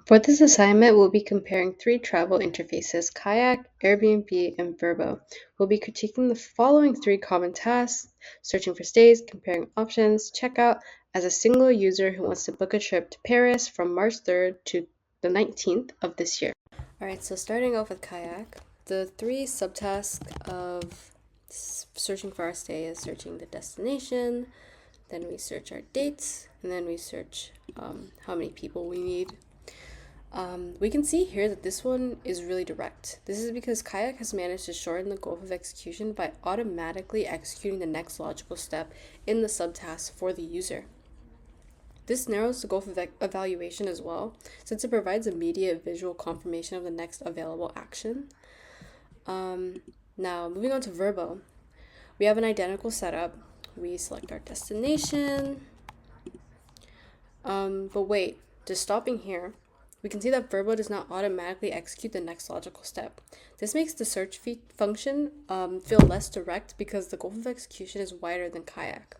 For this assignment, we'll be comparing three travel interfaces, Kayak, Airbnb, and Vrbo. We'll be critiquing the following three common tasks: searching for stays, comparing options, checkout, as a single user who wants to book a trip to Paris from March 3rd to the 19th of this year. Alright, so starting off with Kayak, the three subtasks of searching for our stay is searching the destination, then we search our dates, and then we search how many people we need. We can see here that this one is really direct. This is because Kayak has managed to shorten the goal of execution by automatically executing the next logical step in the subtask for the user. This narrows the goal of evaluation as well, since it provides immediate visual confirmation of the next available action. Now, moving on to Vrbo. We have an identical setup. We select our destination. But wait, just stopping here, we can see that Vrbo does not automatically execute the next logical step. This makes the search function feel less direct because the goal of execution is wider than Kayak.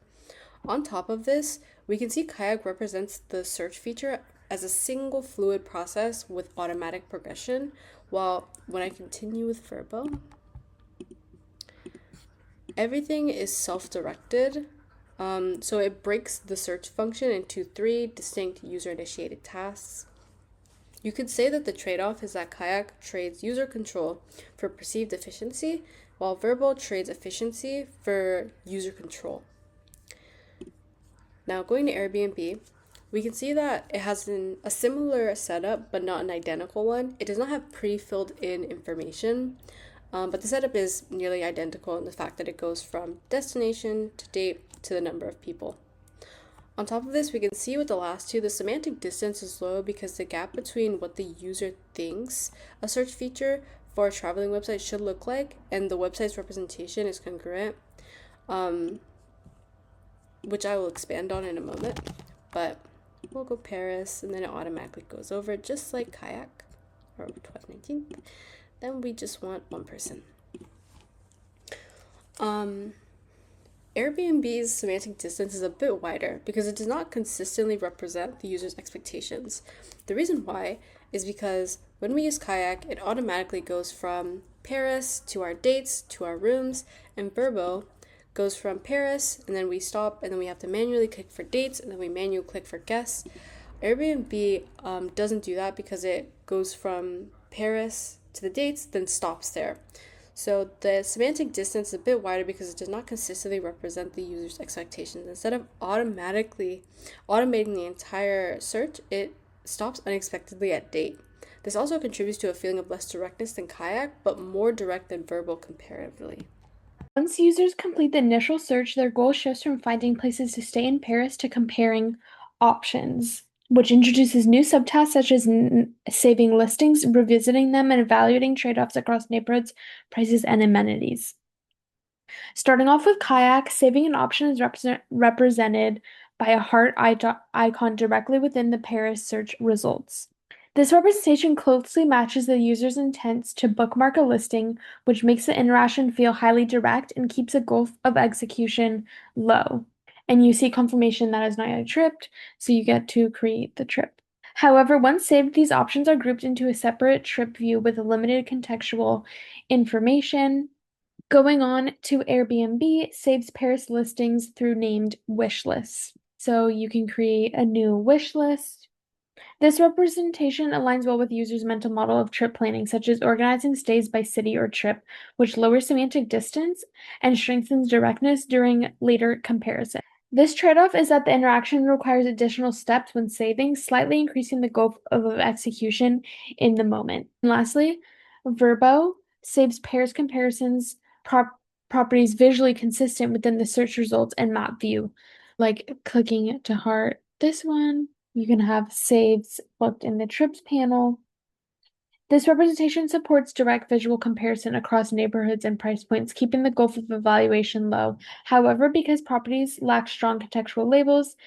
On top of this, we can see Kayak represents the search feature as a single fluid process with automatic progression, while when I continue with Vrbo, everything is self-directed. So it breaks the search function into three distinct user-initiated tasks. You could say that the trade-off is that Kayak trades user control for perceived efficiency, while Vrbo trades efficiency for user control. Now, going to Airbnb, we can see that it has a similar setup, but not an identical one. It does not have pre-filled in information, but the setup is nearly identical in the fact that it goes from destination to date to the number of people. On top of this, we can see with the last two, the semantic distance is low because the gap between what the user thinks a search feature for a traveling website should look like and the website's representation is congruent, which I will expand on in a moment. But we'll go Paris, and then it automatically goes over just like Kayak, or 12/19. Then we just want one person. Airbnb's semantic distance is a bit wider because it does not consistently represent the user's expectations. The reason why is because when we use Kayak, it automatically goes from Paris to our dates to our rooms, and Vrbo goes from Paris, and then we stop, and then we have to manually click for dates, and then we manually click for guests. Airbnb doesn't do that because it goes from Paris to the dates, then stops there. So the semantic distance is a bit wider because it does not consistently represent the user's expectations. Instead of automating the entire search, it stops unexpectedly at date. This also contributes to a feeling of less directness than Kayak, but more direct than Vrbo comparatively. Once users complete the initial search, their goal shifts from finding places to stay in Paris to comparing options, which introduces new subtasks such as saving listings, revisiting them, and evaluating trade-offs across neighborhoods, prices, and amenities. Starting off with Kayak, saving an option is represented by a heart icon directly within the Paris search results. This representation closely matches the user's intents to bookmark a listing, which makes the interaction feel highly direct and keeps the goal of execution low. And you see confirmation that is not yet tripped, so you get to create the trip. However, once saved, these options are grouped into a separate trip view with limited contextual information. Going on to Airbnb saves Paris listings through named wish lists. So you can create a new wish list. This representation aligns well with users' mental model of trip planning, such as organizing stays by city or trip, which lowers semantic distance and strengthens directness during later comparison. This trade-off is that the interaction requires additional steps when saving, slightly increasing the goal of execution in the moment. And lastly, Vrbo saves pairs comparisons properties visually consistent within the search results and map view, like clicking to heart this one. You can have saves booked in the trips panel. This representation supports direct visual comparison across neighborhoods and price points, keeping the goal of evaluation low. However, because properties lack strong contextual labels,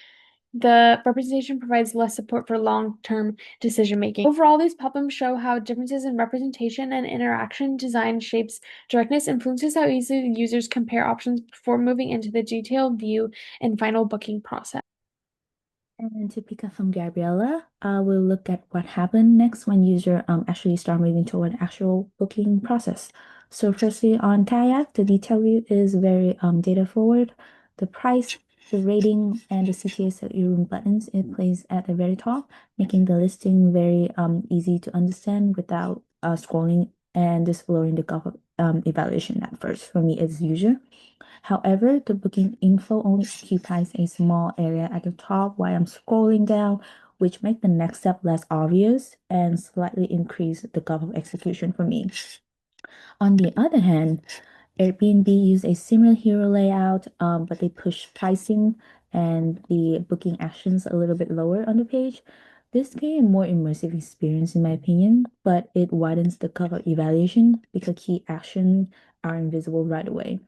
the representation provides less support for long-term decision-making. Overall, these problems show how differences in representation and interaction design shapes directness, influences how easily users compare options before moving into the detailed view and final booking process. And to pick up from Gabriella, we'll look at what happened next when user actually start moving toward actual booking process. So firstly, on Kayak, the detail view is very data forward. The price, the rating, and the CTA set your room buttons it plays at the very top, making the listing very easy to understand without scrolling and exploring the evaluation at first for me as user. However, the booking info only occupies a small area at the top while I'm scrolling down, which make the next step less obvious and slightly increase the gulf of execution for me. On the other hand, Airbnb use a similar hero layout, but they push pricing and the booking actions a little bit lower on the page. This gave a more immersive experience in my opinion, but it widens the curve of evaluation because key actions are invisible right away.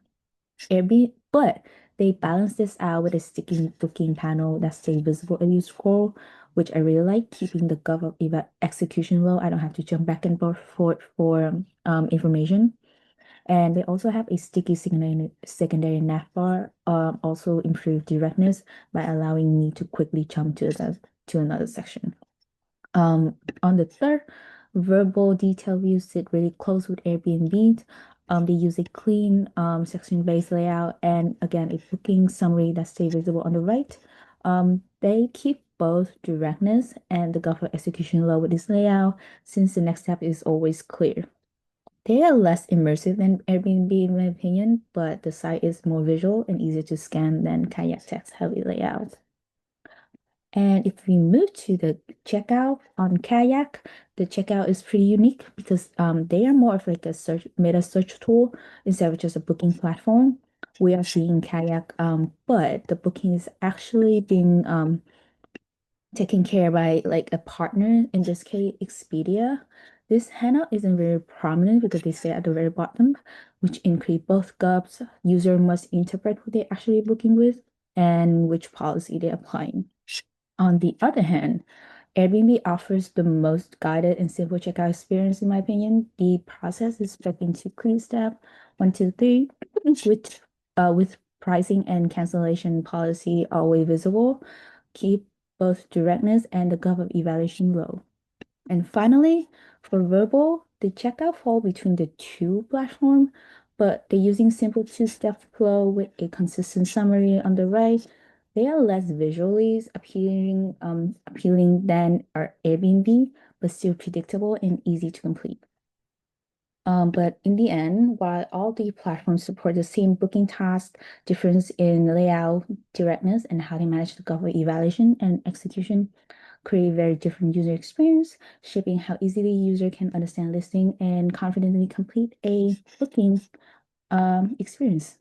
Airbnb, but they balance this out with a sticky looking panel that stays visible as you scroll, which I really like, keeping the gov of execution low. I don't have to jump back and forth for information. And they also have a sticky secondary navbar, also improve directness by allowing me to quickly jump to another section. On the third, verbal detail views sit really close with Airbnb. They use a clean section-based layout and again a booking summary that stays visible on the right. They keep both directness and the gulf of execution low with this layout since the next step is always clear. They are less immersive than Airbnb in my opinion, but the site is more visual and easier to scan than Kayak text heavy layout. And if we move to the checkout on Kayak, the checkout is pretty unique because they are more of like a meta search tool instead of just a booking platform. We are seeing Kayak, but the booking is actually being taken care by like a partner, in this case, Expedia. This handout isn't very prominent because they stay at the very bottom, which include both gubs. User must interpret who they're actually booking with and which policy they're applying. On the other hand, Airbnb offers the most guided and simple checkout experience, in my opinion. The process is split into clean step 1, 2, 3, with pricing and cancellation policy always visible. Keep both directness and the gulf of evaluation low. And finally, for verbal, the checkout fall between the two platforms, but they're using simple two-step flow with a consistent summary on the right. They are less visually appealing than our Airbnb, but still predictable and easy to complete. But in the end, while all the platforms support the same booking task, difference in layout, directness, and how they manage to cover evaluation and execution create very different user experience, shaping how easily user can understand listing and confidently complete a booking experience.